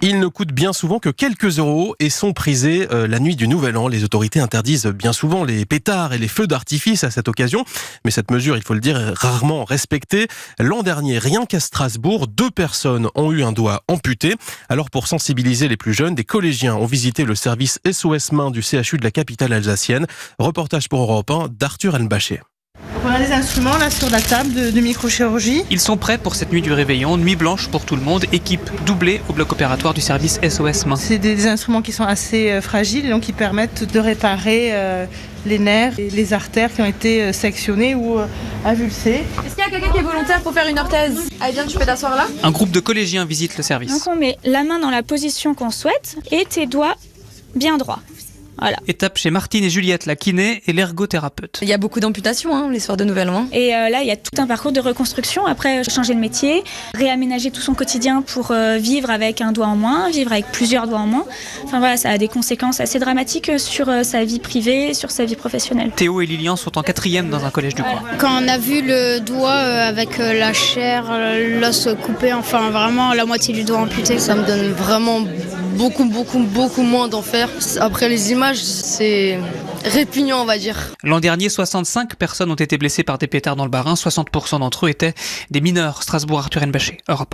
Ils ne coûtent bien souvent que quelques euros et sont prisés la nuit du Nouvel An. Les autorités interdisent bien souvent les pétards et les feux d'artifice à cette occasion. Mais cette mesure, il faut le dire, est rarement respectée. L'an dernier, rien qu'à Strasbourg, 2 personnes ont eu un doigt amputé. Alors pour sensibiliser les plus jeunes, des collégiens ont visité le service SOS Main du CHU de la capitale alsacienne. Reportage pour Europe 1 d'Arthur Elmbachet. On a les instruments là sur la table de microchirurgie. Ils sont prêts pour cette nuit du réveillon, nuit blanche pour tout le monde, équipe doublée au bloc opératoire du service SOS Main. C'est des instruments qui sont assez fragiles et donc qui permettent de réparer les nerfs et les artères qui ont été sectionnées ou avulsées. Est-ce qu'il y a quelqu'un qui est volontaire pour faire une orthèse? Allez bien, tu peux t'asseoir là. Un groupe de collégiens visite le service. Donc on met la main dans la position qu'on souhaite et tes doigts bien droits. Voilà. Étape chez Martine et Juliette, la kiné et l'ergothérapeute. Il y a beaucoup d'amputations, les soirs de Nouvel An. Et là, il y a tout un parcours de reconstruction. Après, changer de métier, réaménager tout son quotidien pour vivre avec un doigt en moins, vivre avec plusieurs doigts en moins. Enfin voilà, ça a des conséquences assez dramatiques sur sa vie privée, sur sa vie professionnelle. Théo et Lilian sont en 4e dans un collège du coin. Quand on a vu le doigt avec la chair, l'os coupé, enfin vraiment la moitié du doigt amputé, ça me donne vraiment beaucoup moins d'enfer. Après les images, c'est répugnant, on va dire. L'an dernier, 65 personnes ont été blessées par des pétards dans le Bas-Rhin. 60% d'entre eux étaient des mineurs. Strasbourg, Arthur Elmbachet, Europe 1.